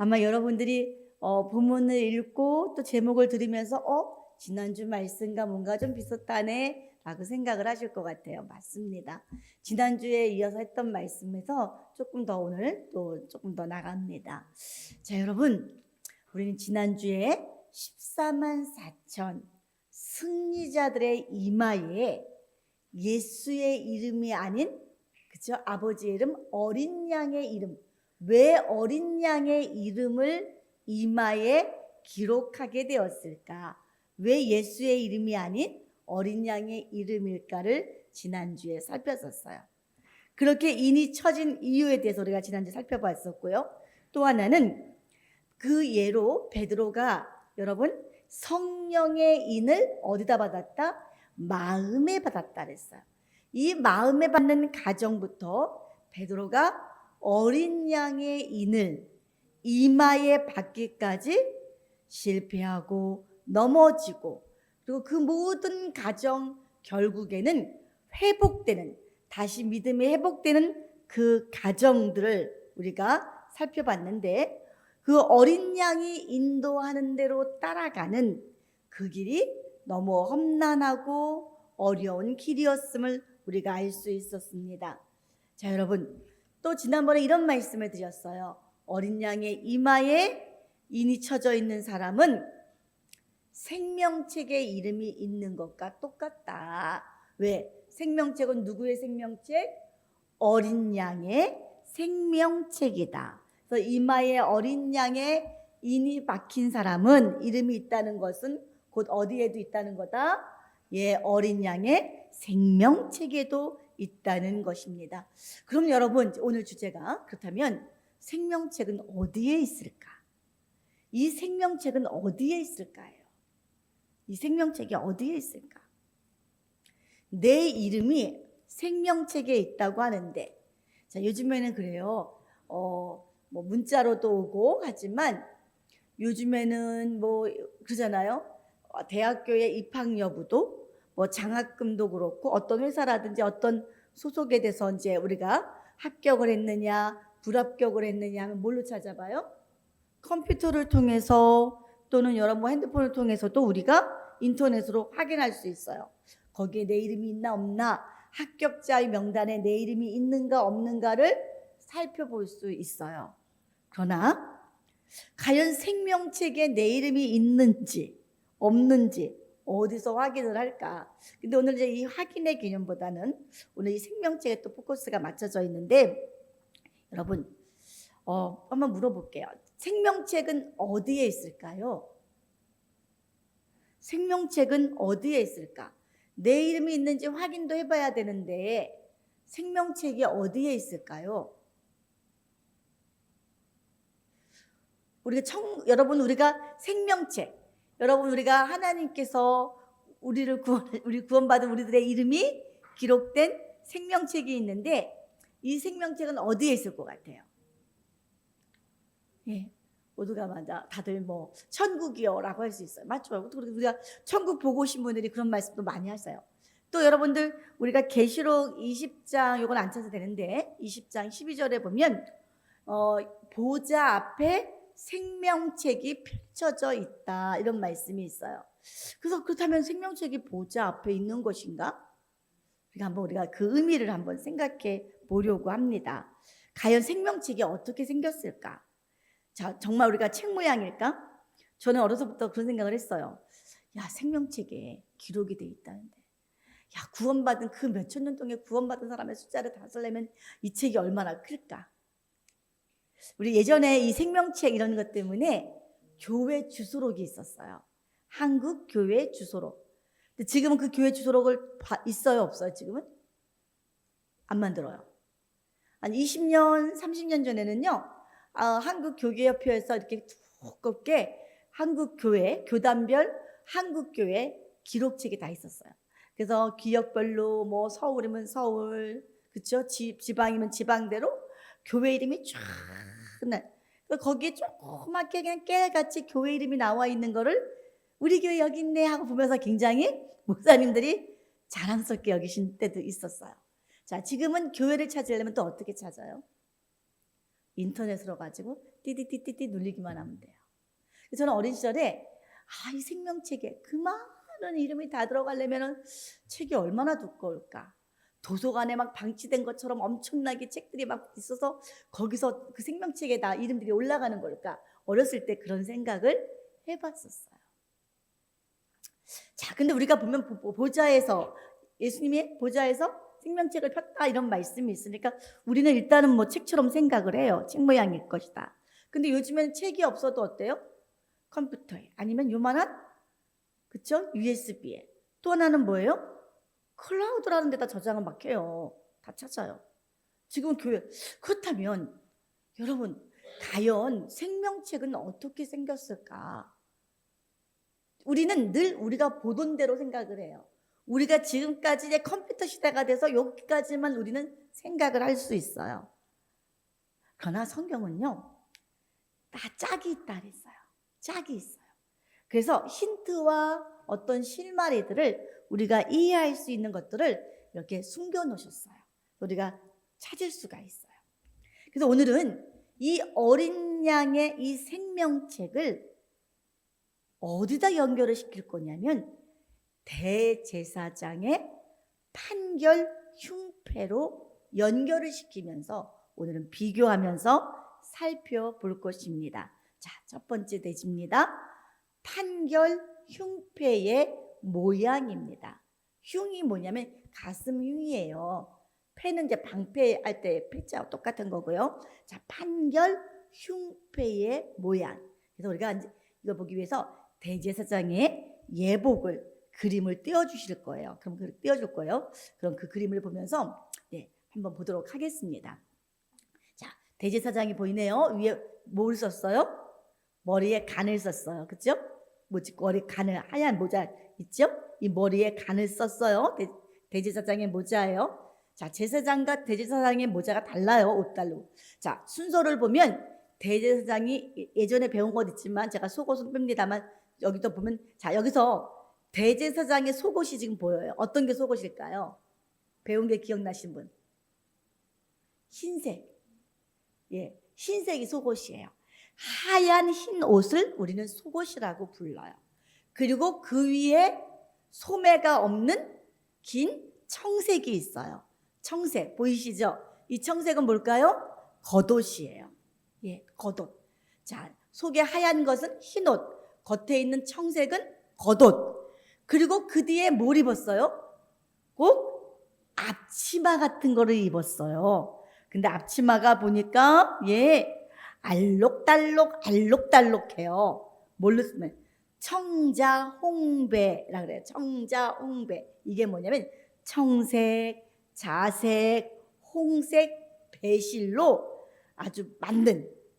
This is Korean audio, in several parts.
아마 여러분들이 본문을 읽고 또 제목을 들으면서 지난주 말씀과 뭔가 좀 비슷하네 라고 생각을 하실 것 같아요. 맞습니다. 지난주에 이어서 했던 말씀에서 조금 더 오늘 또 조금 더 나갑니다. 자, 여러분, 우리는 지난주에 14만 4천 승리자들의 이마에 예수의 이름이 아닌, 그죠? 아버지의 이름, 어린 양의 이름. 왜 어린 양의 이름을 이마에 기록하게 되었을까? 왜 예수의 이름이 아닌 어린 양의 이름일까를 지난주에 살펴봤어요. 그렇게 인이 쳐진 이유에 대해서 우리가 지난주에 살펴봤었고요. 또 하나는 그 예로 베드로가 여러분 성령의 인을 어디다 받았다? 마음에 받았다 그랬어요. 이 마음에 받는 가정부터 베드로가 어린 양의 인을 이마에 받기까지 실패하고 넘어지고, 그리고 그 모든 가정 결국에는 회복되는, 다시 믿음이 회복되는 그 가정들을 우리가 살펴봤는데, 그 어린 양이 인도하는 대로 따라가는 그 길이 너무 험난하고 어려운 길이었음을 우리가 알 수 있었습니다. 자, 여러분, 또 지난번에 이런 말씀을 드렸어요. 어린 양의 이마에 인이 쳐져 있는 사람은 생명책에 이름이 있는 것과 똑같다. 왜? 생명책은 누구의 생명책? 어린 양의 생명책이다. 그래서 이마에 어린 양의 인이 박힌 사람은, 이름이 있다는 것은 곧 어디에도 있다는 거다? 예, 어린 양의 생명책에도 있다는 것입니다. 그럼 여러분, 오늘 주제가 그렇다면 생명책은 어디에 있을까? 이 생명책은 어디에 있을까요? 이 생명책이 어디에 있을까? 내 이름이 생명책에 있다고 하는데, 자, 요즘에는 그래요. 뭐 문자로도 오고 하지만 요즘에는 뭐 그러잖아요. 대학교에 입학 여부도 뭐 장학금도 그렇고 어떤 회사라든지 어떤 소속에 대해서 이제 우리가 합격을 했느냐 불합격을 했느냐 하면 뭘로 찾아봐요? 컴퓨터를 통해서 또는 여러 핸드폰을 통해서도 우리가 인터넷으로 확인할 수 있어요. 거기에 내 이름이 있나 없나, 합격자의 명단에 내 이름이 있는가 없는가를 살펴볼 수 있어요. 그러나 과연 생명책에 내 이름이 있는지 없는지 어디서 확인을 할까? 근데 오늘 이제 이 확인의 개념보다는 오늘 이 생명책에 또 포커스가 맞춰져 있는데, 여러분 한번 물어볼게요. 생명책은 어디에 있을까요? 생명책은 어디에 있을까? 내 이름이 있는지 확인도 해봐야 되는데 생명책이 어디에 있을까요? 여러분, 우리가 생명책, 여러분, 우리가 하나님께서 우리 구원받은 우리들의 이름이 기록된 생명책이 있는데, 이 생명책은 어디에 있을 것 같아요? 예, 모두가 맞아. 다들 뭐 천국이요라고 할 수 있어요. 맞죠? 우리가 천국 보고 오신 분들이 그런 말씀도 많이 하세요. 또 여러분들, 우리가 계시록 20장, 이건 안 찾아도 되는데 20장 12절에 보면 보좌 앞에 생명책이 펼쳐져 있다, 이런 말씀이 있어요. 그래서 그렇다면 생명책이 보좌 앞에 있는 것인가? 우리가 그 의미를 한번 생각해 보려고 합니다. 과연 생명책이 어떻게 생겼을까? 자, 정말 우리가 책 모양일까? 저는 어려서부터 그런 생각을 했어요. 야, 생명책에 기록이 돼 있다는데, 야, 구원받은 그 몇천 년 동안 구원받은 사람의 숫자를 다 쓰려면 이 책이 얼마나 클까? 우리 예전에 이 생명책 이런 것 때문에 교회 주소록이 있었어요. 한국 교회 주소록. 근데 지금은 그 교회 주소록을 있어요, 없어요? 지금은 안 만들어요. 한 20년, 30년 전에는요, 한국 교계협회에서 이렇게 두껍게 한국 교회, 교단별 한국 교회 기록책이 다 있었어요. 그래서 기역별로 뭐 서울이면 서울, 그렇죠? 지방이면 지방대로 교회 이름이 쫙 거기에 조그맣게 그냥 깨같이 교회 이름이 나와 있는 거를 우리 교회 여기 있네 하고 보면서 굉장히 목사님들이 자랑스럽게 여기신 때도 있었어요. 자, 지금은 교회를 찾으려면 또 어떻게 찾아요? 인터넷으로 가지고 띠띠띠띠띠 눌리기만 하면 돼요. 그래서 저는 어린 시절에 이 생명책에 그 많은 이름이 다 들어가려면 책이 얼마나 두꺼울까. 도서관에 막 방치된 것처럼 엄청나게 책들이 막 있어서 거기서 그 생명책에 다 이름들이 올라가는 걸까. 어렸을 때 그런 생각을 해봤었어요. 자, 근데 우리가 보면 보좌에서 예수님이 보좌에서 생명책을 폈다 이런 말씀이 있으니까 우리는 일단은 뭐 책처럼 생각을 해요. 책 모양일 것이다. 근데 요즘에는 책이 없어도 어때요? 컴퓨터에 아니면 요만한 그쵸? USB에. 또 하나는 뭐예요? 클라우드라는 데다 저장을 막 해요. 다 찾아요. 지금 교회. 그렇다면 여러분 과연 생명책은 어떻게 생겼을까? 우리는 늘 우리가 보던 대로 생각을 해요. 우리가 지금까지의 컴퓨터 시대가 돼서 여기까지만 우리는 생각을 할 수 있어요. 그러나 성경은요. 다 짝이 있다 그랬어요. 짝이 있어요. 그래서 힌트와 어떤 실마리들을 우리가 이해할 수 있는 것들을 이렇게 숨겨놓으셨어요. 우리가 찾을 수가 있어요. 그래서 오늘은 이 어린 양의 이 생명책을 어디다 연결을 시킬 거냐면 대제사장의 판결 흉패로 연결을 시키면서 오늘은 비교하면서 살펴볼 것입니다. 자, 첫 번째 대지입니다. 판결 흉패의 모양입니다. 흉이 뭐냐면 가슴 흉이에요. 패는 이제 방패할 때 패자와 똑같은 거고요. 자, 판결 흉패의 모양. 그래서 우리가 이제 이거 보기 위해서 대제사장의 예복을 그림을 띄워주실 거예요. 그럼 띄워줄 거예요. 그럼 그 그림을 보면서 한번 보도록 하겠습니다. 자, 대제사장이 보이네요. 위에 뭘 썼어요? 머리에 간을 썼어요. 그렇죠? 머리 간을 하얀 모자 있죠? 이 머리에 간을 썼어요. 대제사장의 모자예요. 자, 제사장과 대제사장의 모자가 달라요. 옷달로. 자, 순서를 보면 대제사장이 예전에 배운 것 있지만 제가 속옷은 뺍니다만 여기도 보면 자, 여기서 대제사장의 속옷이 지금 보여요. 어떤 게 속옷일까요? 배운 게 기억나신 분? 흰색. 예, 흰색이 속옷이에요. 하얀 흰 옷을 우리는 속옷이라고 불러요. 그리고 그 위에 소매가 없는 긴 청색이 있어요. 청색 보이시죠? 이 청색은 뭘까요? 겉옷이에요. 예, 겉옷. 자, 속에 하얀 것은 흰 옷, 겉에 있는 청색은 겉옷. 그리고 그 뒤에 뭘 입었어요? 꼭 앞치마 같은 거를 입었어요. 근데 앞치마가 보니까 알록달록해요. 뭘로 쓰면 청자홍배라 그래요. 청자홍배. 이게 뭐냐면 청색, 자색, 홍색 배실로 아주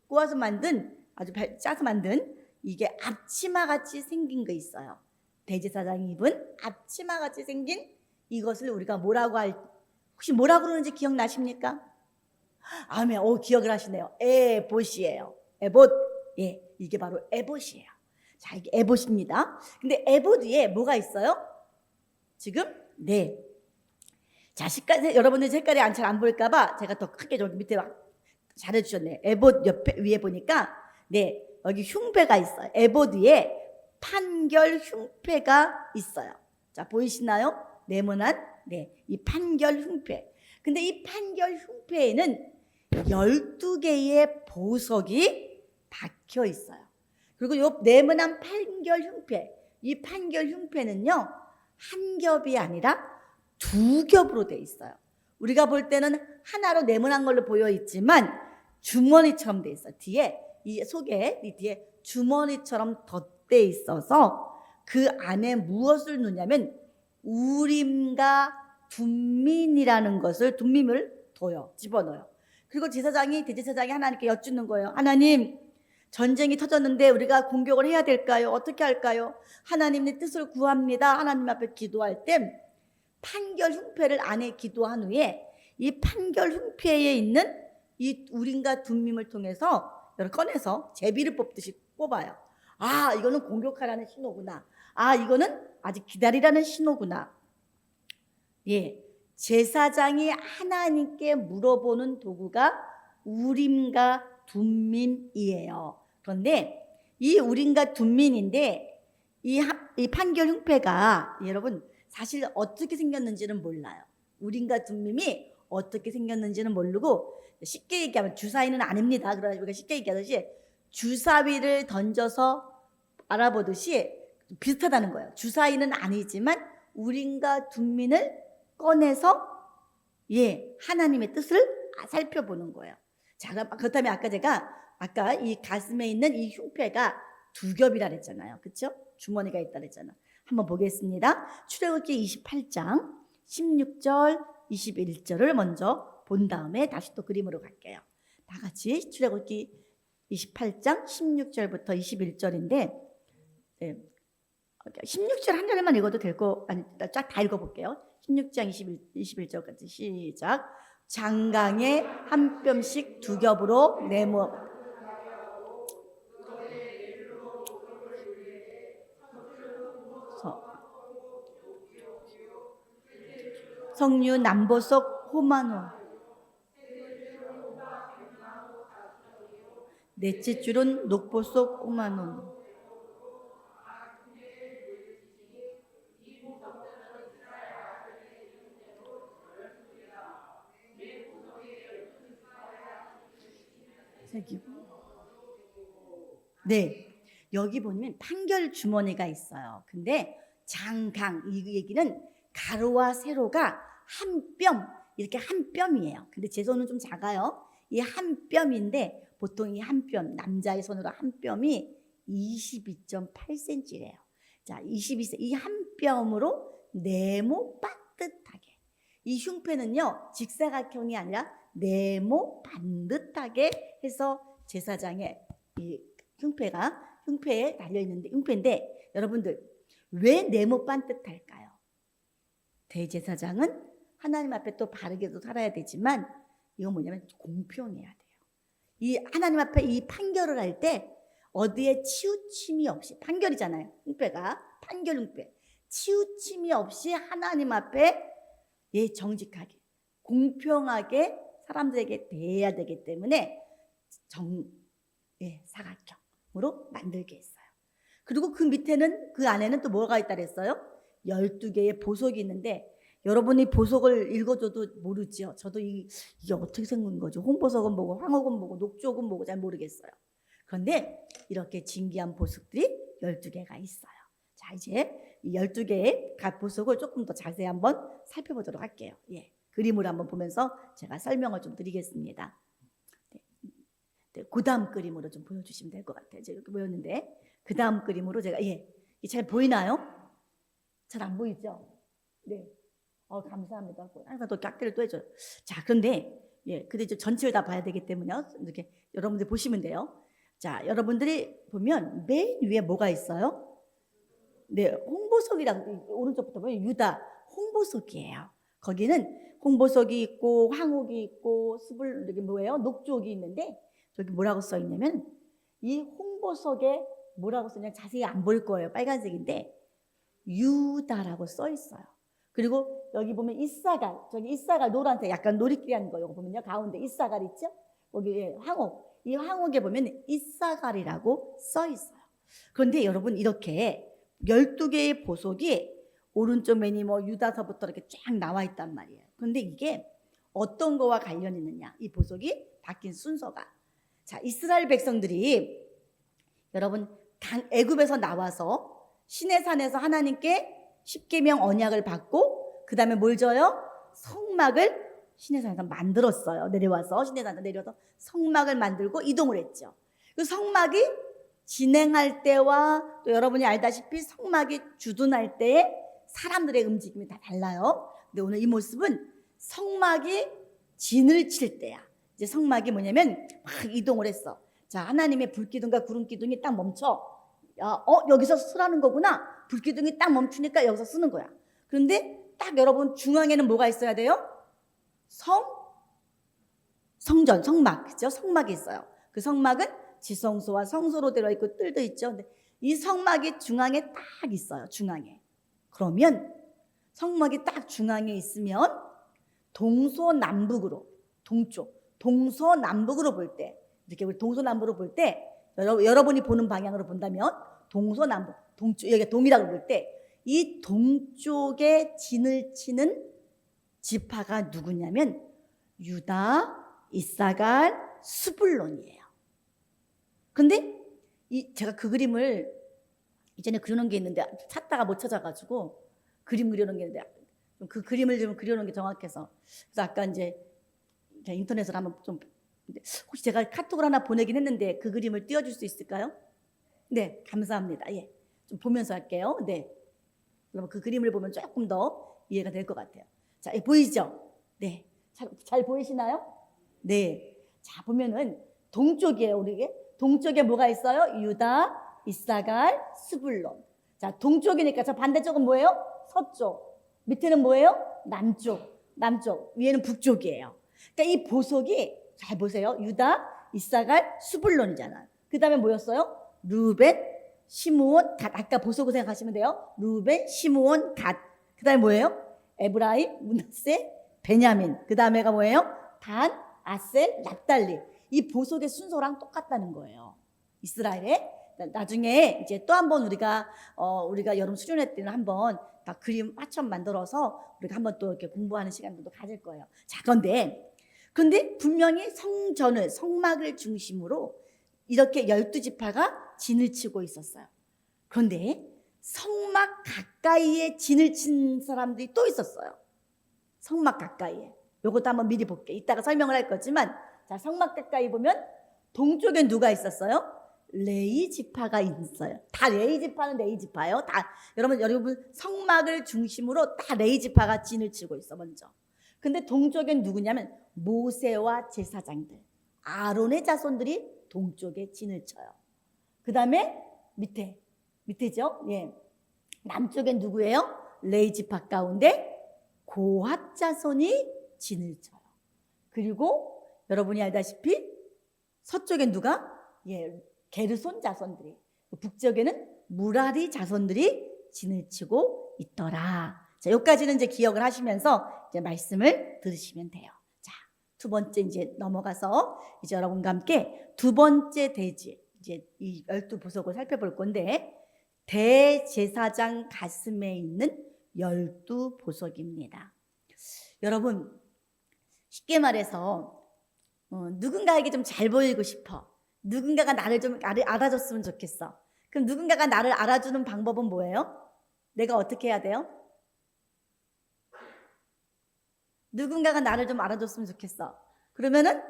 꼬아서 만든 아주 짜서 만든 이게 앞치마 같이 생긴 거 있어요. 대제사장이 입은 앞치마 같이 생긴 이것을 우리가 혹시 뭐라고 그러는지 기억나십니까? 아멘. 기억을 하시네요. 에봇이에요. 에봇. 예, 이게 바로 에봇이에요. 자, 이게 에봇입니다. 근데 에봇 위에 뭐가 있어요? 지금? 네. 자, 여러분들 색깔이 잘 안 보일까봐 제가 더 크게 좀 밑에 잘해주셨네요. 에봇 위에 보니까 여기 흉패가 있어요. 에봇 위에 판결 흉패가 있어요. 자, 보이시나요? 네모난 이 판결 흉패. 근데 이 판결 흉패에는 12개의 보석이 박혀 있어요. 그리고 이 네모난 판결 흉패, 이 판결 흉패는요 한 겹이 아니라 두 겹으로 돼 있어요. 우리가 볼 때는 하나로 네모난 걸로 보여 있지만 주머니처럼 돼 있어요. 이 뒤에 주머니처럼 덧대 있어서 그 안에 무엇을 넣냐면 우림과 둠민이라는 것을 둠민을 집어넣어요. 그리고 대제사장이 하나님께 여쭙는 거예요. 하나님, 전쟁이 터졌는데 우리가 공격을 해야 될까요? 어떻게 할까요? 하나님의 뜻을 구합니다. 하나님 앞에 기도할 때 판결 흉패를 안에 기도한 후에 이 판결 흉패에 있는 이 우림과 둠밈을 통해서 꺼내서 제비를 뽑듯이 뽑아요. 아, 이거는 공격하라는 신호구나. 아, 이거는 아직 기다리라는 신호구나. 예, 제사장이 하나님께 물어보는 도구가 우림과 둔민이에요. 그런데 이 우린과 둔민인데 이 판결 흉패가 여러분 사실 어떻게 생겼는지는 몰라요. 우린과 둔민이 어떻게 생겼는지는 모르고 쉽게 얘기하면 주사위는 아닙니다. 그러나 우리가 쉽게 얘기하듯이 주사위를 던져서 알아보듯이 비슷하다는 거예요. 주사위는 아니지만 우린과 둔민을 꺼내서 하나님의 뜻을 살펴보는 거예요. 자, 그렇다면 아까 이 가슴에 있는 이 흉패가 두 겹이라 그랬잖아요. 그렇죠? 주머니가 있다 그랬잖아요. 한번 보겠습니다. 출애굽기 28장 16절 21절을 먼저 본 다음에 다시 또 그림으로 갈게요. 다 같이 출애굽기 28장 16절부터 21절인데 16절 한 절만 읽어도 될 거 아니 쫙 다 읽어볼게요. 16장 21절까지 시작. 장강에 한 뼘씩 두 겹으로 네모 석류 남보석 호마노 넷째 줄은 녹보석 호마노 네, 여기 보면 판결 주머니가 있어요. 근데 장강 이 얘기는 가로와 세로가 한 뼘 이렇게 한 뼘이에요. 근데 제 손은 좀 작아요. 이 한 뼘인데 보통 이 한 뼘 남자의 손으로 한 뼘이 22.8cm래요. 자, 22cm 이 한 뼘으로 네모 반듯하게 이 흉패는요 직사각형이 아니라 네모 반듯하게 해서 제사장의 이 흉패에 달려있는데 흉패인데 여러분들 왜 네모 반듯할까요? 대제사장은 하나님 앞에 또 바르게도 살아야 되지만 이건 뭐냐면 공평해야 돼요. 이 하나님 앞에 이 판결을 할 때 어디에 치우침이 없이 판결이잖아요. 흉패가 판결 흉패 치우침이 없이 하나님 앞에 정직하게 공평하게 사람들에게 대해야 되기 때문에 사각형으로 만들게 했어요. 그리고 그 밑에는 그 안에는 또 뭐가 있다 그랬어요? 12개의 보석이 있는데 여러분이 보석을 읽어줘도 모르죠. 저도 이게 어떻게 생긴 거죠? 홍보석은 뭐고 황옥은 뭐고 녹조은 뭐고 잘 모르겠어요. 그런데 이렇게 진귀한 보석들이 12개가 있어요. 자, 이제 이 12개의 각 보석을 조금 더 자세히 한번 살펴보도록 할게요. 그림으로 한번 보면서 제가 설명을 좀 드리겠습니다. 그 다음 그림으로 좀 보여주시면 될 것 같아요. 제가 이렇게 보였는데 그 다음 그림으로 제가 잘 보이나요? 잘 안 보이죠? 네. 감사합니다. 항상 또 깍대를 또 해줘요. 자, 그런데 근데 이제 전체를 다 봐야 되기 때문에 이렇게 여러분들 보시면 돼요. 자, 여러분들이 보면 맨 위에 뭐가 있어요? 네, 홍보석이라고 오른쪽부터 보면 유다 홍보석이에요. 거기는 홍보석이 있고 황옥이 있고 스불 이게 뭐예요? 녹조기 있는데 저기 뭐라고 써 있냐면 이 홍보석에 뭐라고 써있냐 자세히 안 보일 거예요. 빨간색인데 유다라고 써 있어요. 그리고 여기 보면 이사갈, 저기 이사갈 노란색 약간 놀이끼리 하는 거 이거 보면요. 가운데 이사갈 있죠? 거기 황옥, 이 황옥에 보면 이사갈이라고 써 있어요. 그런데 여러분 이렇게 12개의 보석이 오른쪽 맨이 뭐 유다서부터 이렇게 쫙 나와 있단 말이에요. 그런데 이게 어떤 거와 관련이 있느냐? 이 보석이 바뀐 순서가. 자, 이스라엘 백성들이 여러분 애굽에서 나와서 시내산에서 하나님께 십계명 언약을 받고 그 다음에 뭘 줘요? 성막을 시내산에서 만들었어요. 내려와서 시내산에서 내려서 성막을 만들고 이동을 했죠. 그 성막이 진행할 때와 또 여러분이 알다시피 성막이 주둔할 때의 사람들의 움직임이 다 달라요. 근데 오늘 이 모습은 성막이 진을 칠 때야. 이제 성막이 뭐냐면 막 이동을 했어. 자, 하나님의 불기둥과 구름기둥이 딱 멈춰. 여기서 쓰라는 거구나. 불기둥이 딱 멈추니까 여기서 쓰는 거야. 그런데 딱 여러분 중앙에는 뭐가 있어야 돼요? 성전, 성막, 그죠? 성막이 있어요. 그 성막은 지성소와 성소로 되어 있고 뜰도 있죠. 근데 이 성막이 중앙에 딱 있어요. 중앙에. 그러면 성막이 딱 중앙에 있으면 동서남북으로 볼 때 이렇게 우리 동서남북으로 볼 때 여러분이 보는 방향으로 본다면 동서남북, 동쪽, 여기 동이라고 볼 때 이 동쪽에 진을 치는 지파가 누구냐면 유다, 이사갈, 스불론이에요. 근데 제가 그 그림을 이전에 그려놓은 게 있는데 찾다가 못 찾아가지고 그림 그려놓은 게 있는데 그 그림을 좀 그려놓은 게 정확해서 그래서 아까 이제 인터넷으로 한번 좀 혹시 제가 카톡을 하나 보내긴 했는데 그 그림을 띄워줄 수 있을까요? 네, 감사합니다. 예, 좀 보면서 할게요. 네, 그러면 그 그림을 보면 조금 더 이해가 될 것 같아요. 자, 보이죠? 네, 잘 보이시나요? 네, 자 보면은 동쪽이에요. 우리게 동쪽에 뭐가 있어요? 유다, 이사갈, 스불론. 자, 동쪽이니까 저 반대쪽은 뭐예요? 서쪽. 밑에는 뭐예요? 남쪽. 위에는 북쪽이에요. 그러니까 이 보석이 잘 보세요. 유다, 이사갈, 스불론이잖아요. 그 다음에 뭐였어요? 루벤, 시므온, 갓. 아까 보석을 생각하시면 돼요. 루벤, 시므온, 갓. 그 다음에 뭐예요? 에브라임, 므낫세, 베냐민. 그 다음에가 뭐예요? 단, 아셀, 납달리. 이 보석의 순서랑 똑같다는 거예요. 이스라엘에. 나중에 이제 또 한번 우리가 여름 수련회 때는 한번 다 그림 맞춰 만들어서 우리가 한번 또 이렇게 공부하는 시간도 가질 거예요. 자, 근데 분명히 성막을 중심으로 이렇게 12지파가 진을 치고 있었어요. 그런데 성막 가까이에 진을 친 사람들이 또 있었어요. 성막 가까이에. 요것도 한번 미리 볼게요. 이따가 설명을 할 거지만 자, 성막 가까이 보면 동쪽에 누가 있었어요? 레위 지파가 있어요. 다 레위 지파는 레위 지파예요. 다 여러분 성막을 중심으로 다 레위 지파가 진을 치고 있어 먼저. 근데 동쪽엔 누구냐면 모세와 제사장들, 아론의 자손들이 동쪽에 진을 쳐요. 그 다음에 밑에죠. 예, 남쪽엔 누구예요? 레위 지파 가운데 고핫 자손이 진을 쳐요. 그리고 여러분이 알다시피 서쪽엔 누가? 예, 게르손 자손들이, 북쪽에는 무라리 자손들이 진을 치고 있더라. 자, 여기까지는 이제 기억을 하시면서 이제 말씀을 들으시면 돼요. 자, 두 번째 이제 넘어가서 이제 여러분과 함께 두 번째 대지, 이제 이 12보석을 살펴볼 건데 대제사장 가슴에 있는 12보석입니다. 여러분, 쉽게 말해서 누군가에게 좀 잘 보이고 싶어. 누군가가 나를 좀 알아줬으면 좋겠어. 그럼 누군가가 나를 알아주는 방법은 뭐예요? 내가 어떻게 해야 돼요? 누군가가 나를 좀 알아줬으면 좋겠어. 그러면은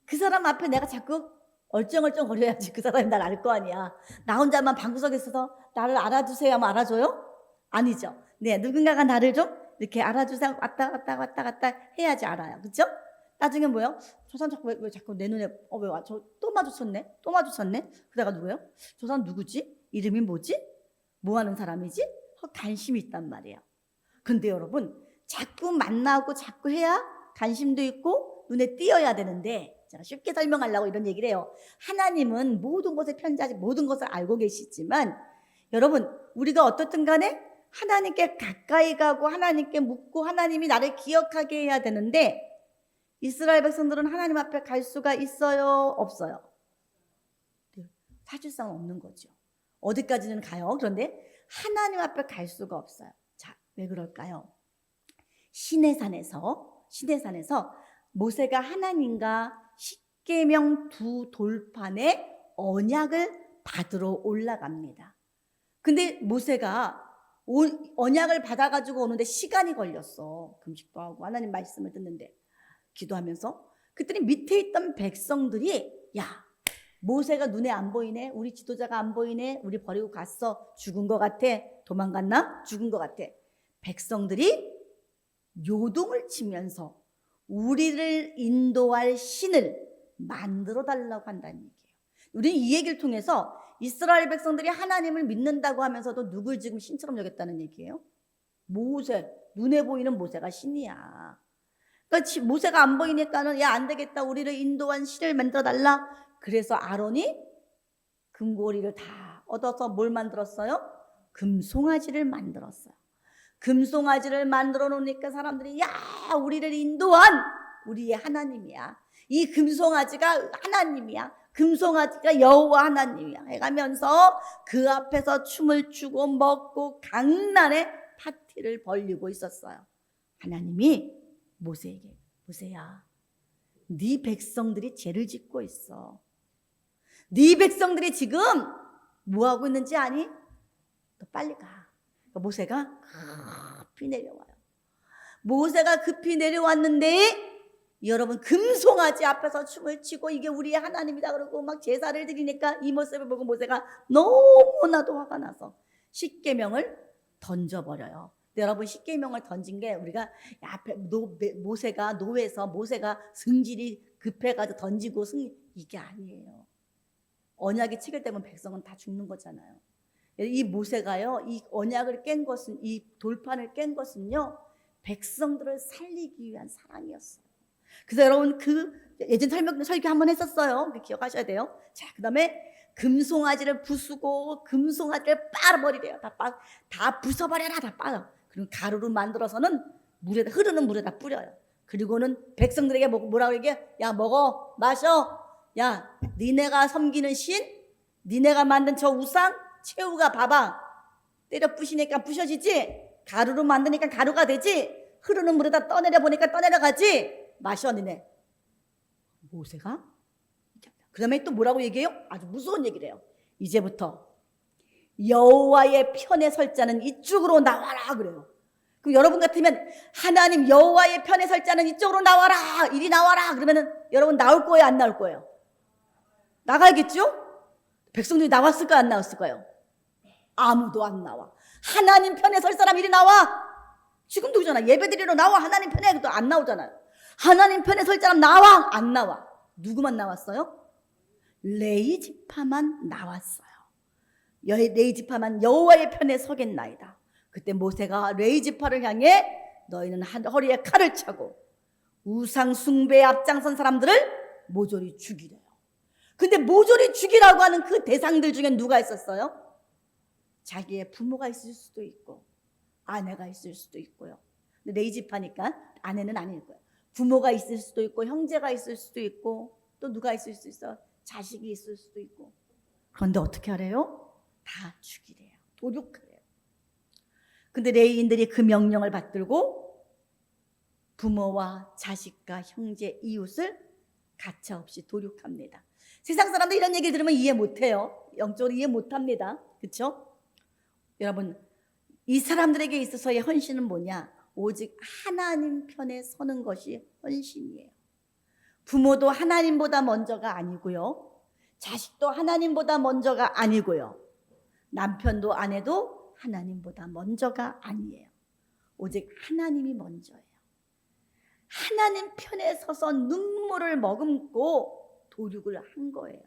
그 사람 앞에 내가 자꾸 얼쩡얼쩡 거려야지 그 사람이 날 알 거 아니야. 나 혼자만 방구석에 있어서 나를 알아주세요 하면 알아줘요? 아니죠. 네, 누군가가 나를 좀 이렇게 알아주세요. 왔다 갔다 해야지 알아요. 그렇죠? 나중에 뭐예요? 저 사람 자꾸 왜 자꾸 내 눈에 왜 와? 저 또 마주쳤네. 그래가 누구예요? 저 사람 누구지? 이름이 뭐지? 뭐 하는 사람이지? 관심이 있단 말이에요. 근데 여러분, 자꾸 만나고 자꾸 해야 관심도 있고 눈에 띄어야 되는데, 제가 쉽게 설명하려고 이런 얘기를 해요. 하나님은 모든 것에 편지하지 모든 것을 알고 계시지만 여러분, 우리가 어떻든 간에 하나님께 가까이 가고 하나님께 묻고 하나님이 나를 기억하게 해야 되는데 이스라엘 백성들은 하나님 앞에 갈 수가 있어요? 없어요? 사실상 없는 거죠. 어디까지는 가요. 그런데 하나님 앞에 갈 수가 없어요. 자, 왜 그럴까요? 시내산에서 모세가 하나님과 십계명 두 돌판에 언약을 받으러 올라갑니다. 근데 모세가 언약을 받아가지고 오는데 시간이 걸렸어. 금식도 하고 하나님 말씀을 듣는데 기도하면서. 그랬더니 밑에 있던 백성들이 야, 모세가 눈에 안 보이네. 우리 지도자가 안 보이네. 우리 버리고 갔어. 죽은 것 같아. 도망갔나? 죽은 것 같아. 백성들이 요동을 치면서 우리를 인도할 신을 만들어 달라고 한다는 얘기예요. 우리는 이 얘기를 통해서 이스라엘 백성들이 하나님을 믿는다고 하면서도 누굴 지금 신처럼 여겼다는 얘기예요? 모세, 눈에 보이는 모세가 신이야. 그러니까 모세가 안 보이니까는 야, 안 되겠다. 우리를 인도한 신을 만들어 달라. 그래서 아론이 금고리를 다 얻어서 뭘 만들었어요? 금송아지를 만들었어요. 금송아지를 만들어 놓으니까 사람들이 야, 우리를 인도한 우리의 하나님이야. 이 금송아지가 하나님이야. 금송아지가 여호와 하나님이야 해가면서 그 앞에서 춤을 추고 먹고 강날의 파티를 벌이고 있었어요. 하나님이 모세에게, 모세야, 네 백성들이 죄를 짓고 있어. 네 백성들이 지금 뭐 하고 있는지 아니? 너 빨리 가. 그러니까 모세가 급히 내려와요. 모세가 급히 내려왔는데 여러분, 금송아지 앞에서 춤을 추고 이게 우리의 하나님이다 그러고 막 제사를 드리니까 이 모습을 보고 모세가 너무나도 화가 나서 십계명을 던져버려요. 여러분, 십계명을 던진 게 우리가 모세가 노에서 모세가 성질이 급해가지고 던지고 이게 아니에요. 언약의 책을 떼면 백성은 다 죽는 거잖아요. 이 모세가요, 이 언약을 깬 것은, 이 돌판을 깬 것은요, 백성들을 살리기 위한 사랑이었어요. 그래서 여러분, 예전 설교 한번 했었어요. 기억하셔야 돼요. 자, 그 다음에 금송아지를 부수고 금송아지를 빨아버리래요. 다 부숴버려라, 다 빨아. 그리고 가루로 만들어서는 흐르는 물에다 뿌려요. 그리고는 백성들에게 뭐라고 얘기해? 야, 먹어, 마셔. 야, 니네가 섬기는 신, 니네가 만든 저 우상, 최후가 봐봐. 때려 부시니까 부셔지지? 가루로 만드니까 가루가 되지? 흐르는 물에다 떠내려 보니까 떠내려가지? 마셔, 니네. 모세가? 그 다음에 또 뭐라고 얘기해요? 아주 무서운 얘기를 해요. 이제부터 여호와의 편에 설 자는 이쪽으로 나와라 그래요. 그럼 여러분 같으면 하나님 여호와의 편에 설 자는 이쪽으로 나와라, 이리 나와라 그러면은 여러분 나올 거예요, 안 나올 거예요? 나가야겠죠? 백성들이 나왔을까요, 안 나왔을까요? 아무도 안 나와. 하나님 편에 설 사람 이리 나와. 지금도 그러잖아. 예배드리러 나와. 하나님 편에 또 안 나오잖아요. 하나님 편에 설 사람 나와, 안 나와. 누구만 나왔어요? 레위 지파만 나왔어요. 레위 지파만 여호와의 편에 서겠나이다. 그때 모세가 레위 지파를 향해 너희는 허리에 칼을 차고 우상 숭배에 앞장선 사람들을 모조리 죽이래요. 근데 모조리 죽이라고 하는 그 대상들 중에 누가 있었어요? 자기의 부모가 있을 수도 있고 아내가 있을 수도 있고요. 근데 레위 지파니까 아내는 아닐 거예요. 부모가 있을 수도 있고 형제가 있을 수도 있고 또 누가 있을 수 있어? 자식이 있을 수도 있고. 그런데 어떻게 하래요? 다 죽이래요. 도륙하래요. 근데 레위인들이 그 명령을 받들고 부모와 자식과 형제, 이웃을 가차없이 도륙합니다. 세상 사람들 이런 얘기를 들으면 이해 못해요. 영적으로 이해 못합니다. 그렇죠? 여러분, 이 사람들에게 있어서의 헌신은 뭐냐? 오직 하나님 편에 서는 것이 헌신이에요. 부모도 하나님보다 먼저가 아니고요. 자식도 하나님보다 먼저가 아니고요. 남편도 아내도 하나님보다 먼저가 아니에요. 오직 하나님이 먼저예요. 하나님 편에 서서 눈물을 머금고 도륙을 한 거예요.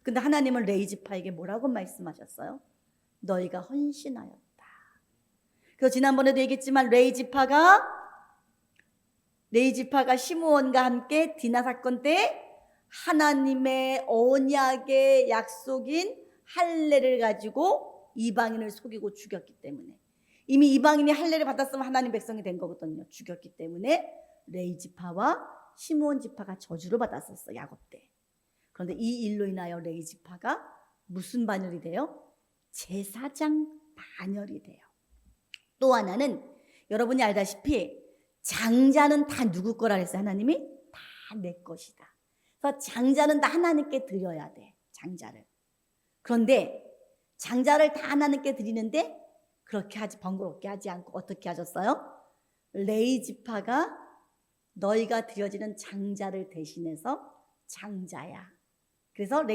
근데 하나님은 레위 지파에게 뭐라고 말씀하셨어요? 너희가 헌신하였다. 그래서 지난번에도 얘기했지만 레위 지파가 시므온과 함께 디나 사건 때 하나님의 언약의 약속인 할례를 가지고 이방인을 속이고 죽였기 때문에, 이미 이방인이 할례를 받았으면 하나님 백성이 된 거거든요. 죽였기 때문에 레위 지파와 시므온 지파가 저주를 받았었어, 야곱 때. 그런데 이 일로 인하여 레위 지파가 무슨 반열이 돼요? 제사장 반열이 돼요. 또 하나는 여러분이 알다시피 장자는 다 누구 거라 했어요? 하나님이 다 내 것이다. 그래서 장자는 다 하나님께 드려야 돼. 장자를. 그런데 장자를 다 하나님께 드리는데 그렇게 번거롭게 하지 않고 어떻게 하셨어요? 레위 지파가 너희가 드려지는 장자를 대신해서 장자야. 그래서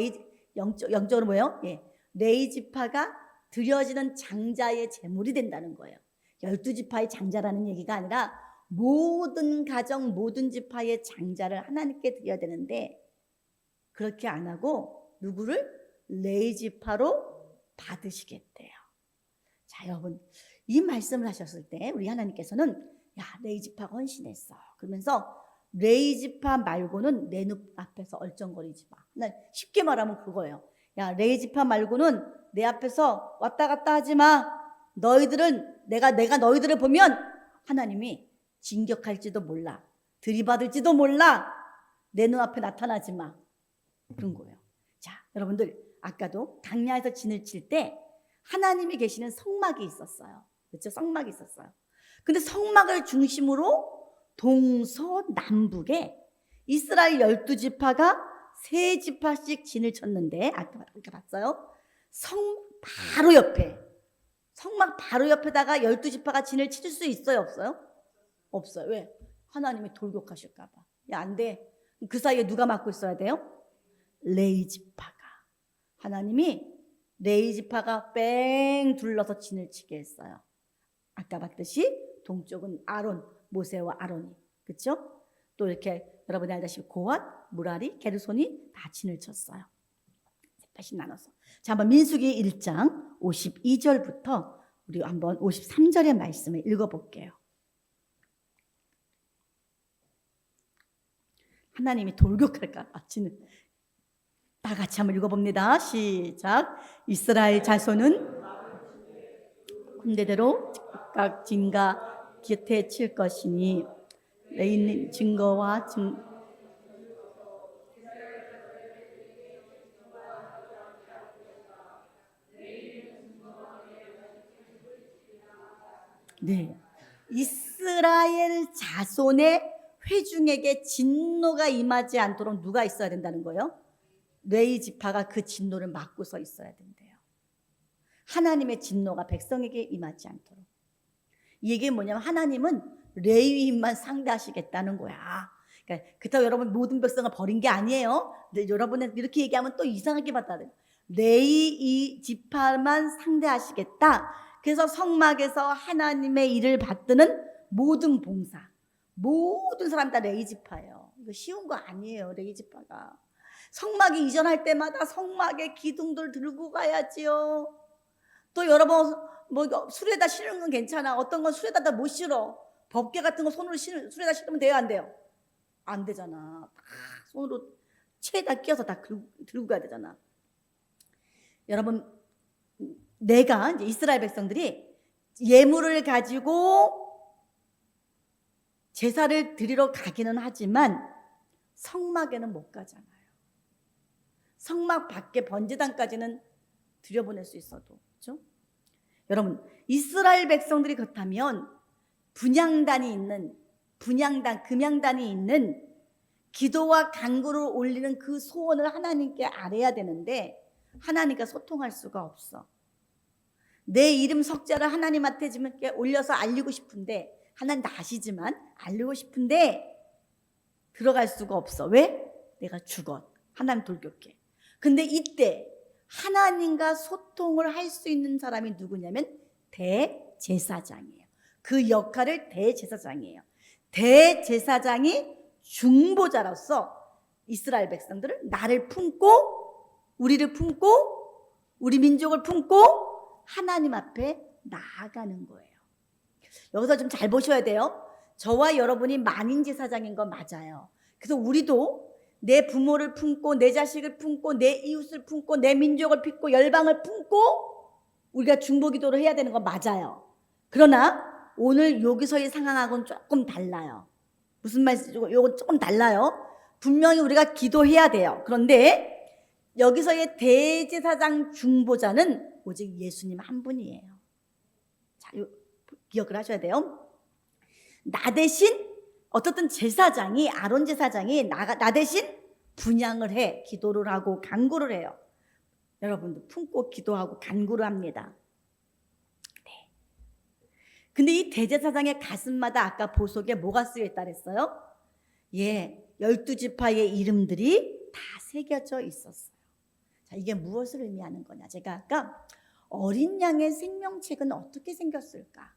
영적으로 뭐예요? 예. 레위 지파가 드려지는 장자의 제물이 된다는 거예요. 12지파의 장자라는 얘기가 아니라 모든 가정, 모든 지파의 장자를 하나님께 드려야 되는데 그렇게 안 하고 누구를? 레위 지파로 받으시겠대요. 자, 여러분, 이 말씀을 하셨을 때 우리 하나님께서는 야, 레위 지파가 헌신했어. 그러면서 레위 지파 말고는 내 눈앞에서 얼쩡거리지 마. 쉽게 말하면 그거예요. 야, 레위 지파 말고는 내 앞에서 왔다 갔다 하지 마. 너희들은 내가 너희들을 보면 하나님이 진격할지도 몰라. 들이받을지도 몰라. 내 눈앞에 나타나지 마. 그런 거예요. 자, 여러분들 아까도 강야에서 진을 칠 때 하나님이 계시는 성막이 있었어요. 그렇죠? 성막이 있었어요. 근데 성막을 중심으로 동서남북에 이스라엘 12지파가 3지파씩 진을 쳤는데 아까 봤어요? 바로 옆에 성막 바로 옆에다가 12지파가 진을 칠 수 있어요? 없어요? 없어요. 왜? 하나님이 돌격하실까 봐. 야, 안 돼. 그 사이에 누가 막고 있어야 돼요? 레위지파가. 하나님이 레위지파가 뺑 둘러서 진을 치게 했어요. 아까 봤듯이 동쪽은 아론, 모세와 아론이. 그렇죠? 또 이렇게 여러분이 알다시피 고핫, 무라리, 게르손이 다 진을 쳤어요. 다시 나눠서. 자, 한번 민수기 1장 52절부터 우리 한번 53절의 말씀을 읽어볼게요. 하나님이 돌격할까 봐 진을. 다 같이 한번 읽어봅니다. 시작. 이스라엘 자손은 군대대로 각각 진과 곁에 칠 것이니 레위는 증거와 네. 이스라엘 자손의 회중에게 진노가 임하지 않도록 누가 있어야 된다는 거예요? 레위 지파가 그 진노를 막고 서 있어야 된대요. 하나님의 진노가 백성에게 임하지 않도록. 이게 뭐냐면 하나님은 레위인만 상대하시겠다는 거야. 그러니까 그렇다고 여러분 모든 백성을 버린 게 아니에요. 근데 여러분은 이렇게 얘기하면 또 이상하게 받아들여요. 레위 지파만 상대하시겠다. 그래서 성막에서 하나님의 일을 받드는 모든 봉사, 모든 사람 다 레위 지파예요. 이거 쉬운 거 아니에요. 레위 지파가. 성막에 이전할 때마다 성막에 기둥들 들고 가야지요. 또 여러분 뭐 술에다 실은 건 괜찮아. 어떤 건 술에다 못 실어. 법궤 같은 거 손으로 술에다 실으면 돼요, 안 돼요? 안 되잖아. 다 손으로 채에다 끼워서 다 들고 가야 되잖아. 여러분, 내가 이제 이스라엘 백성들이 예물을 가지고 제사를 드리러 가기는 하지만 성막에는 못 가잖아요. 성막 밖에 번제단까지는 들여보낼 수 있어도, 그렇죠? 여러분, 이스라엘 백성들이 그렇다면 금양단이 있는 기도와 간구를 올리는 그 소원을 하나님께 아뢰야 되는데 하나님과 소통할 수가 없어. 내 이름 석자를 하나님한테 올려서 알리고 싶은데 하나님 다 아시지만 알리고 싶은데 들어갈 수가 없어. 왜? 내가 죽어. 하나님 돌격해. 근데 이때 하나님과 소통을 할 수 있는 사람이 누구냐면 대제사장이에요. 그 역할을 대제사장이에요. 대제사장이 중보자로서 이스라엘 백성들을 나를 품고 우리를 품고 우리 민족을 품고 하나님 앞에 나아가는 거예요. 여기서 좀 잘 보셔야 돼요. 저와 여러분이 만인 제사장인 건 맞아요. 그래서 우리도 내 부모를 품고 내 자식을 품고 내 이웃을 품고 내 민족을 품고 열방을 품고 우리가 중보기도를 해야 되는 건 맞아요. 그러나 오늘 여기서의 상황하고는 조금 달라요. 무슨 말씀이죠? 이건 조금 달라요. 분명히 우리가 기도해야 돼요. 그런데 여기서의 대제사장 중보자는 오직 예수님 한 분이에요. 자, 기억을 하셔야 돼요. 나 대신 어떻든 제사장이 아론 제사장이 나 대신 분향을 해. 기도를 하고 간구를 해요. 여러분도 품고 기도하고 간구를 합니다. 네. 근데 이 대제사장의 가슴마다 아까 보석에 뭐가 쓰여있다 그랬어요? 예, 12지파의 이름들이 다 새겨져 있었어요. 자, 이게 무엇을 의미하는 거냐? 제가 아까 어린 양의 생명책은 어떻게 생겼을까?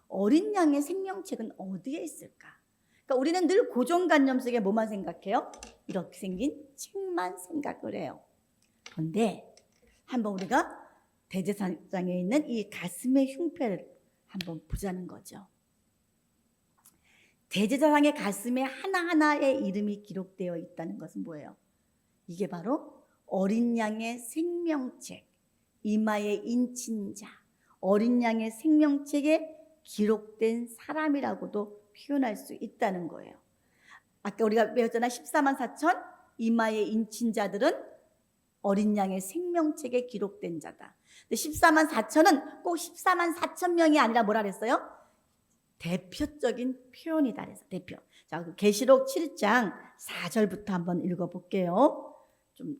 어린 양의 생명책은 어디에 있을까? 그러니까 우리는 늘 고정관념 속에 뭐만 생각해요? 이렇게 생긴 책만 생각을 해요. 그런데 한번 우리가 대제사장에 있는 이 가슴의 흉패를 한번 보자는 거죠. 대제사장의 가슴에 하나하나의 이름이 기록되어 있다는 것은 뭐예요? 이게 바로 어린 양의 생명책, 이마에 인친 자, 어린 양의 생명책에 기록된 사람이라고도 표현할 수 있다는 거예요. 아까 우리가 배웠잖아. 14만 4천 이마에 인친 자들은 어린 양의 생명책에 기록된 자다. 근데 14만 4천은 꼭 14만 4천 명이 아니라 뭐라 그랬어요? 대표적인 표현이다 그래서 대표. 자, 계시록 7장 4절부터 한번 읽어볼게요. 좀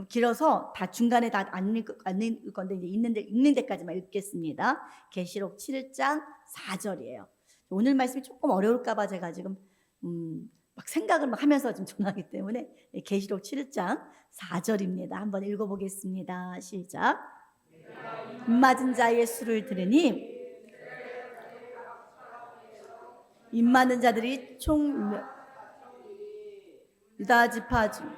길어서 다 중간에 다 안 읽을 건데 이제 읽는 데까지만 읽겠습니다. 계시록 7장 4절이에요. 오늘 말씀이 조금 어려울까봐 제가 지금 막 생각을 막 하면서 좀 전하기 때문에 계시록 7장 4절입니다. 한번 읽어보겠습니다. 시작. 입맞은 자의 수를 들으니 입맞은 자들이 총 유다 지파 중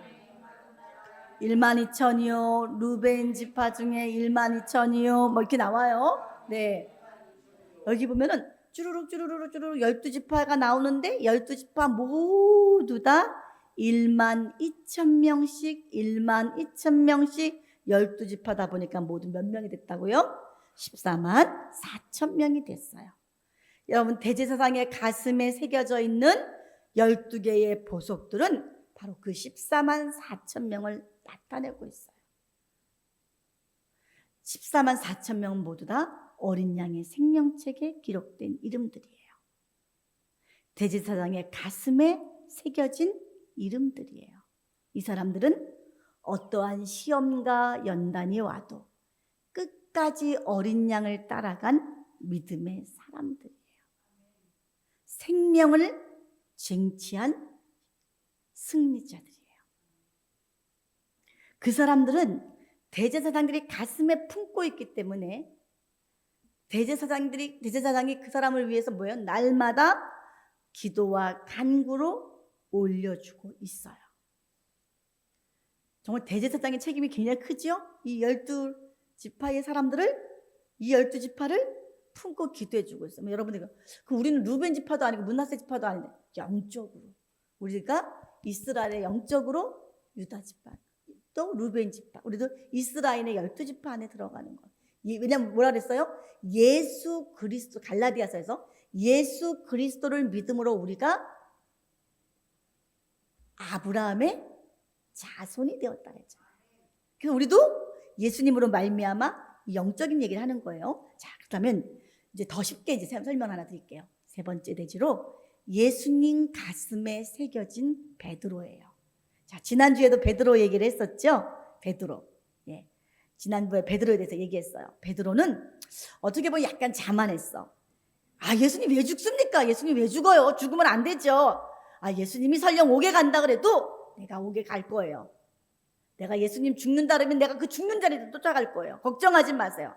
1만 2천이요 루벤 지파 중에 1만 2천이요 뭐 이렇게 나와요. 네, 여기 보면은 쭈루룩 12지파가 나오는데 12지파 모두 다 1만 2천 명씩 12지파다 보니까 모두 몇 명이 됐다고요? 14만 4천 명이 됐어요. 여러분, 대제사장의 가슴에 새겨져 있는 12개의 보석들은 바로 그 14만 4천 명을 나타내고 있어요. 14만 4천 명은 모두 다 어린 양의 생명책에 기록된 이름들이에요. 대제사장의 가슴에 새겨진 이름들이에요. 이 사람들은 어떠한 시험과 연단이 와도 끝까지 어린 양을 따라간 믿음의 사람들이에요. 생명을 쟁취한 승리자들이에요. 그 사람들은 대제사장들이 가슴에 품고 있기 때문에 대제사장이 그 사람을 위해서 뭐예요? 날마다 기도와 간구로 올려주고 있어요. 정말 대제사장의 책임이 굉장히 크죠? 이 12지파의 사람들을, 이 12지파를 품고 기도해주고 있어요. 여러분들, 그럼 우리는 루벤 지파도 아니고 므낫세 지파도 아닌데 영적으로 우리가 이스라엘의 영적으로 유다 지파, 또 루벤 지파, 우리도 이스라엘의 12지파 안에 들어가는 거예요. 왜냐면 뭐라 그랬어요? 예수 그리스도, 갈라디아서에서 예수 그리스도를 믿음으로 우리가 아브라함의 자손이 되었다 그랬잖아요. 그래서 우리도 예수님으로 말미암아 영적인 얘기를 하는 거예요. 자, 그러면 이제 더 쉽게 이제 설명 하나 드릴게요. 세 번째 대지로 예수님 가슴에 새겨진 베드로예요. 자, 지난주에도 베드로 얘기를 했었죠. 베드로. 예. 지난주에 베드로에 대해서 얘기했어요. 베드로는 어떻게 보면 약간 자만했어. 아, 예수님 왜 죽습니까? 예수님 왜 죽어요? 죽으면 안 되죠. 아, 예수님이 설령 옥에 간다 그래도 내가 옥에 갈 거예요. 내가 예수님 죽는다 그러면 내가 그 죽는 자리를 쫓아갈 거예요. 걱정하지 마세요.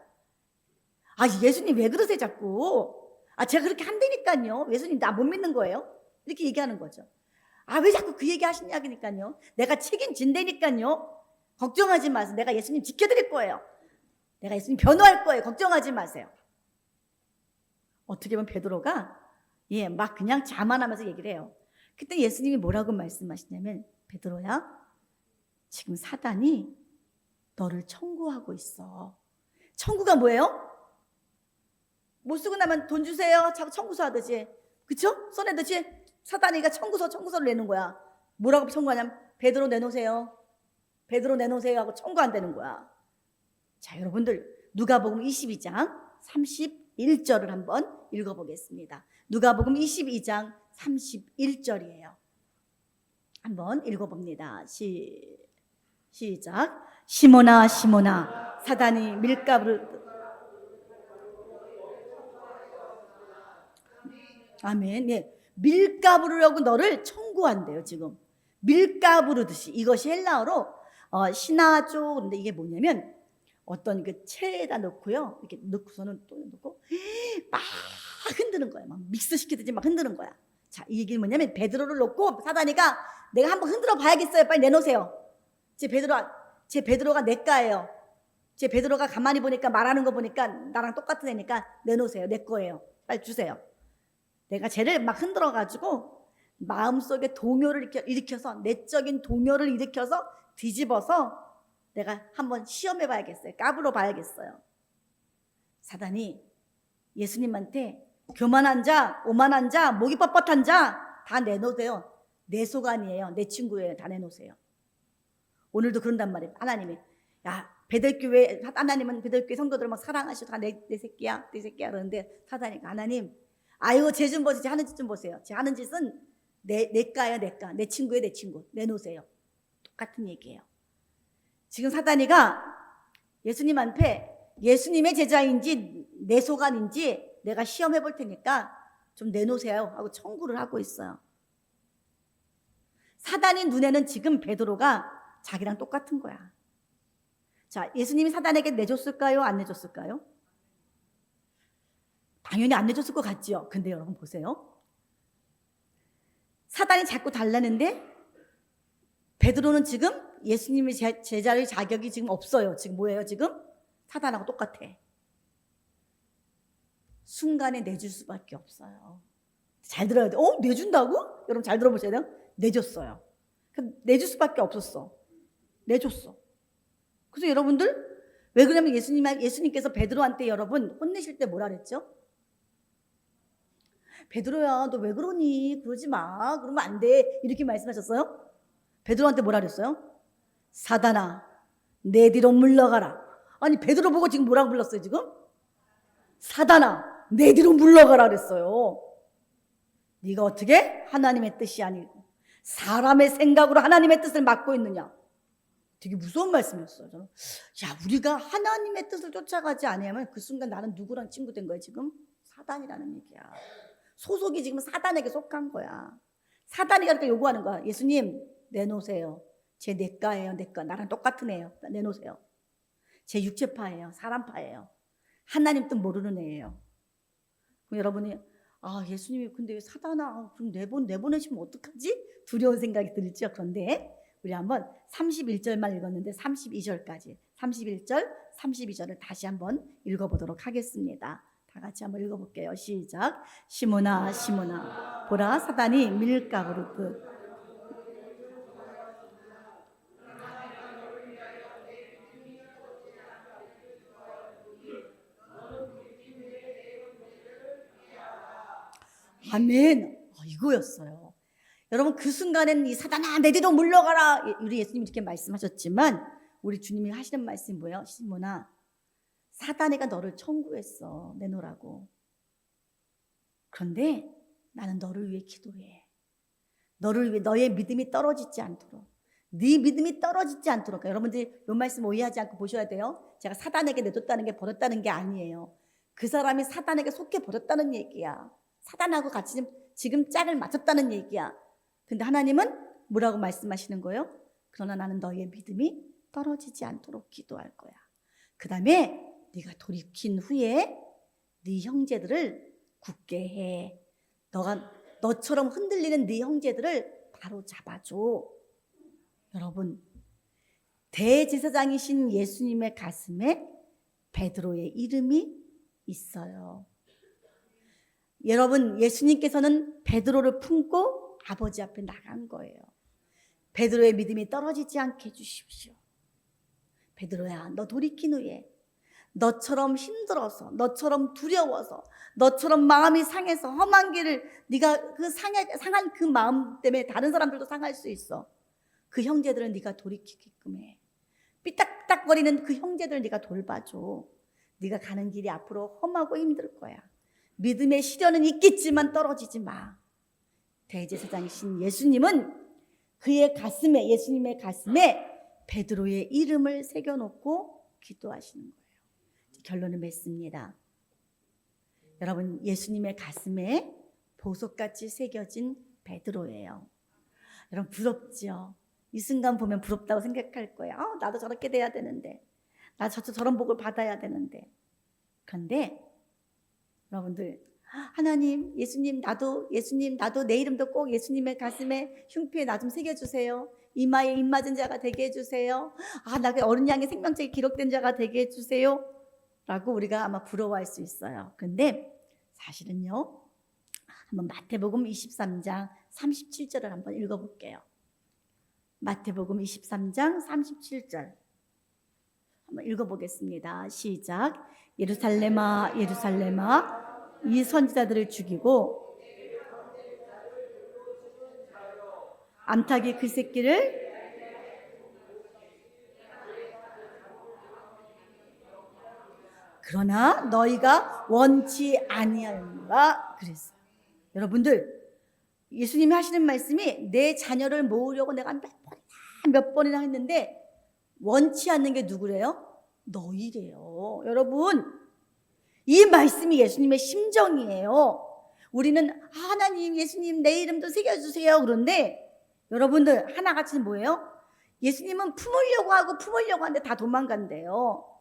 아, 예수님 왜 그러세요 자꾸? 아, 제가 그렇게 한다니까요. 예수님 나 못 믿는 거예요. 이렇게 얘기하는 거죠. 아, 왜 자꾸 그 얘기 하시냐니까요. 내가 책임진다니까요. 걱정하지 마세요. 내가 예수님 지켜드릴 거예요. 내가 예수님 변호할 거예요. 걱정하지 마세요. 어떻게 보면 베드로가 막 그냥 자만하면서 얘기를 해요. 그때 예수님이 뭐라고 말씀하시냐면, 베드로야, 지금 사단이 너를 청구하고 있어. 청구가 뭐예요? 못 쓰고 나면 돈 주세요. 자꾸 청구서 하듯이. 그쵸? 써내듯이 사단이가 청구서를 내는 거야. 뭐라고 청구하냐면 베드로 내놓으세요. 베드로 내놓으세요 하고 청구한다는 거야. 자, 여러분들 누가복음 22장 31절을 한번 읽어보겠습니다. 누가복음 22장 31절이에요. 한번 읽어봅니다. 시작. 시몬아 시몬아 사단이 밀가루를 아멘. 예. 밀가부르려고 너를 청구한대요. 지금 밀가부르듯이. 이것이 헬라어로 시나조. 근데 이게 뭐냐면 어떤 그 체에다 넣고요. 이렇게 넣고서는 또 넣고 막 흔드는 거야. 막 믹스시키듯이 막 흔드는 거야. 자, 이게 뭐냐면 베드로를 놓고 사단이가 내가 한번 흔들어 봐야겠어요. 빨리 내놓으세요. 제 베드로가 내과예요. 제 베드로가 가만히 보니까 말하는 거 보니까 나랑 똑같은 애니까 내놓으세요. 내 거예요. 빨리 주세요. 내가 쟤를 막 흔들어가지고 마음속에 동요를 일으켜서, 내적인 동요를 일으켜서 뒤집어서 내가 한번 시험해봐야겠어요. 까불어 봐야겠어요. 사단이 예수님한테 교만한 자, 오만한 자, 목이 뻣뻣한 자 다 내놓으세요. 내 소관이에요. 내 친구예요. 다 내놓으세요. 오늘도 그런단 말이에요. 하나님이. 야, 베들교회, 하나님은 베들교회 성도들을 막 사랑하시고 다 내 새끼야, 내 새끼야 그러는데 사단이 하나님, 아이고 쟤 좀 보세요. 쟤 하는 짓 좀 보세요. 쟤 하는 짓은 내가예요, 내가. 내 친구예요, 내 친구. 내놓으세요. 똑같은 얘기예요. 지금 사단이가 예수님한테 예수님의 제자인지 내 소관인지 내가 시험해 볼 테니까 좀 내놓으세요 하고 청구를 하고 있어요. 사단이 눈에는 지금 베드로가 자기랑 똑같은 거야. 자, 예수님이 사단에게 내줬을까요? 안 내줬을까요? 당연히 안 내줬을 것 같지요. 근데 여러분 보세요. 사단이 자꾸 달라는데 베드로는 지금 예수님의 제자의 자격이 지금 없어요. 지금 뭐예요? 지금 사단하고 똑같아. 순간에 내줄 수밖에 없어요. 잘 들어야 돼. 내준다고? 여러분 잘 들어보셔야 돼요. 내줬어요. 내줄 수밖에 없었어. 내줬어. 그래서 여러분들 왜 그러냐면 예수님께서 베드로한테 여러분 혼내실 때 뭐라 그랬죠? 베드로야 너 왜 그러니? 그러지 마. 그러면 안 돼. 이렇게 말씀하셨어요? 베드로한테 뭐라 그랬어요? 사단아 내 뒤로 물러가라. 아니 베드로 보고 지금 뭐라고 불렀어요 지금? 사단아 내 뒤로 물러가라 그랬어요. 네가 어떻게 하나님의 뜻이 아니고 사람의 생각으로 하나님의 뜻을 맡고 있느냐. 되게 무서운 말씀이었어요. 저는 야 우리가 하나님의 뜻을 쫓아가지 않으면 그 순간 나는 누구랑 친구 된 거야 지금? 사단이라는 얘기야. 소속이 지금 사단에게 속한 거야. 사단이 그러니까 요구하는 거야. 예수님 내놓으세요. 제 내과예요. 내과 나랑 똑같은 애예요. 내놓으세요. 제 육체파예요. 사람파예요. 하나님 뜻 모르는 애예요. 그럼 여러분이 예수님이 근데 사단아 그럼 내보내시면 어떡하지? 두려운 생각이 들죠. 그런데 우리 한번 31절만 읽었는데 32절까지 31절 32절을 다시 한번 읽어보도록 하겠습니다. 다 같이 한번 읽어볼게요. 시작. 시몬아 시몬아 보라 사단이 밀가루를 듯 아멘. 이거였어요. 여러분 그 순간에는 이 사단아 내 뒤로 물러가라. 우리 예수님이 이렇게 말씀하셨지만 우리 주님이 하시는 말씀이 뭐예요? 시몬아 사단이가 너를 청구했어. 내놓으라고. 그런데 나는 너를 위해 기도해. 너를 위해 너의 믿음이 떨어지지 않도록 네 믿음이 떨어지지 않도록 여러분들이 이 말씀 오해하지 않고 보셔야 돼요. 제가 사단에게 내줬다는 게 버렸다는 게 아니에요. 그 사람이 사단에게 속해 버렸다는 얘기야. 사단하고 같이 지금 짝을 맞췄다는 얘기야. 근데 하나님은 뭐라고 말씀하시는 거예요? 그러나 나는 너의 믿음이 떨어지지 않도록 기도할 거야. 그 다음에 네가 돌이킨 후에 네 형제들을 굳게 해. 너처럼 흔들리는 네 형제들을 바로 잡아줘. 여러분 대제사장이신 예수님의 가슴에 베드로의 이름이 있어요. 여러분 예수님께서는 베드로를 품고 아버지 앞에 나간 거예요. 베드로의 믿음이 떨어지지 않게 해주십시오. 베드로야 너 돌이킨 후에 너처럼 힘들어서 너처럼 두려워서 너처럼 마음이 상해서 험한 길을 네가 그 상한 그 마음 때문에 다른 사람들도 상할 수 있어. 그 형제들은 네가 돌이키게끔 해. 삐딱삐딱거리는 그 형제들을 네가 돌봐줘. 네가 가는 길이 앞으로 험하고 힘들 거야. 믿음의 시련은 있겠지만 떨어지지 마. 대제사장이신 예수님은 그의 가슴에 예수님의 가슴에 베드로의 이름을 새겨놓고 기도하시는 거예요. 결론을 맺습니다. 여러분 예수님의 가슴에 보석같이 새겨진 베드로예요. 여러분 부럽죠? 이 순간 보면 부럽다고 생각할 거예요. 나도 저렇게 돼야 되는데 나 저런 복을 받아야 되는데. 그런데 여러분들 하나님 예수님 나도 내 이름도 꼭 예수님의 가슴에 흉표에 나 좀 새겨주세요. 이마에 입 맞은 자가 되게 해주세요. 나 어린 양의 생명책에 기록된 자가 되게 해주세요 라고 우리가 아마 부러워할 수 있어요. 그런데 사실은요 한번 마태복음 23장 37절을 한번 읽어볼게요. 마태복음 23장 37절 한번 읽어보겠습니다. 시작. 예루살렘아 예루살렘아 이 선지자들을 죽이고 암탉이 그 새끼를 그러나 너희가 원치 아니하노라 그랬어요. 여러분들, 예수님이 하시는 말씀이 내 자녀를 모으려고 내가 몇 번이나 했는데 원치 않는 게 누구래요? 너희래요. 여러분, 이 말씀이 예수님의 심정이에요. 우리는 하나님, 예수님 내 이름도 새겨주세요. 그런데 여러분들 하나같이 뭐예요? 예수님은 품으려고 하는데 다 도망간대요.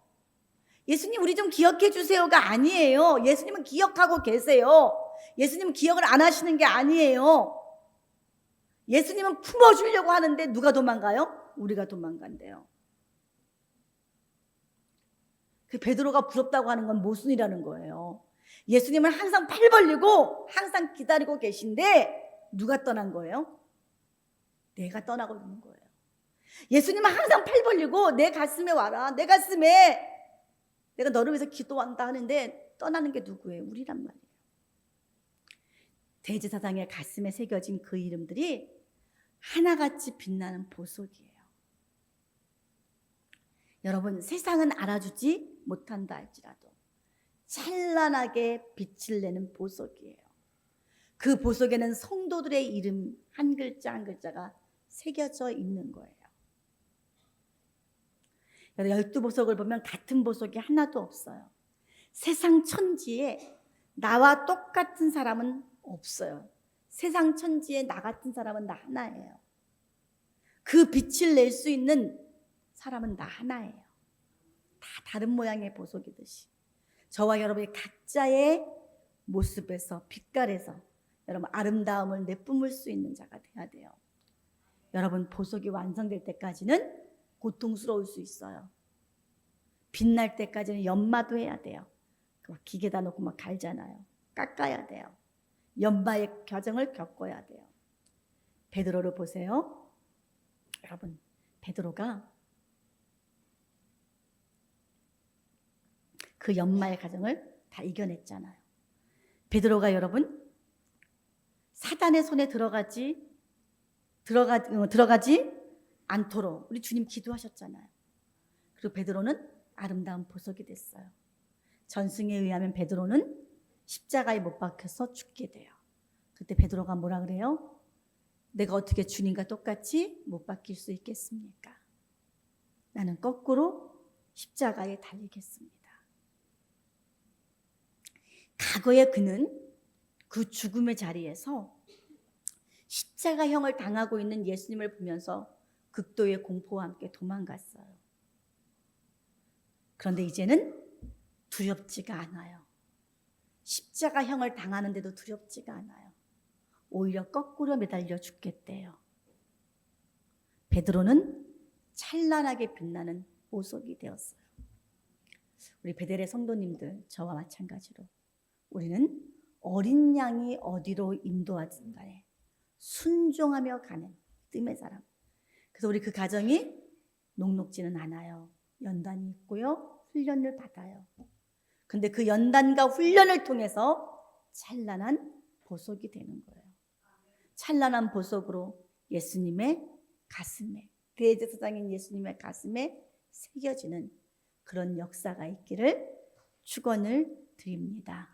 예수님 우리 좀 기억해 주세요가 아니에요. 예수님은 기억하고 계세요. 예수님은 기억을 안 하시는 게 아니에요. 예수님은 품어주려고 하는데 누가 도망가요? 우리가 도망간대요. 그 베드로가 부럽다고 하는 건 모순이라는 거예요. 예수님은 항상 팔 벌리고 항상 기다리고 계신데 누가 떠난 거예요? 내가 떠나고 있는 거예요. 예수님은 항상 팔 벌리고 내 가슴에 와라, 내 가슴에 내가 너를 위해서 기도한다 하는데 떠나는 게 누구예요? 우리란 말이에요. 대제사장의 가슴에 새겨진 그 이름들이 하나같이 빛나는 보석이에요. 여러분, 세상은 알아주지 못한다 할지라도 찬란하게 빛을 내는 보석이에요. 그 보석에는 성도들의 이름 한 글자 한 글자가 새겨져 있는 거예요. 12보석을 보면 같은 보석이 하나도 없어요. 세상 천지에 나와 똑같은 사람은 없어요. 세상 천지에 나 같은 사람은 나 하나예요. 그 빛을 낼 수 있는 사람은 나 하나예요. 다 다른 모양의 보석이듯이 저와 여러분의 각자의 모습에서 빛깔에서 여러분 아름다움을 내뿜을 수 있는 자가 돼야 돼요. 여러분, 보석이 완성될 때까지는 고통스러울 수 있어요. 빛날 때까지는 연마도 해야 돼요. 기계다 놓고 막 갈잖아요. 깎아야 돼요. 연마의 과정을 겪어야 돼요. 베드로를 보세요. 여러분, 베드로가 그 연마의 과정을 다 이겨냈잖아요. 베드로가 여러분 사단의 손에 들어가지 않도록 우리 주님 기도하셨잖아요. 그리고 베드로는 아름다운 보석이 됐어요. 전승에 의하면 베드로는 십자가에 못 박혀서 죽게 돼요. 그때 베드로가 뭐라 그래요? 내가 어떻게 주님과 똑같이 못 박힐 수 있겠습니까? 나는 거꾸로 십자가에 달리겠습니다. 과거에 그는 그 죽음의 자리에서 십자가형을 당하고 있는 예수님을 보면서 극도의 공포와 함께 도망갔어요. 그런데 이제는 두렵지가 않아요. 십자가형을 당하는데도 두렵지가 않아요. 오히려 거꾸로 매달려 죽겠대요. 베드로는 찬란하게 빛나는 보석이 되었어요. 우리 베델의 성도님들, 저와 마찬가지로 우리는 어린 양이 어디로 인도하든 간에 순종하며 가는 뜸의 사람. 그래서 우리 그 가정이 녹록지는 않아요. 연단이 있고요. 훈련을 받아요. 근데 그 연단과 훈련을 통해서 찬란한 보석이 되는 거예요. 찬란한 보석으로 예수님의 가슴에, 대제사장인 예수님의 가슴에 새겨지는 그런 역사가 있기를 축원을 드립니다.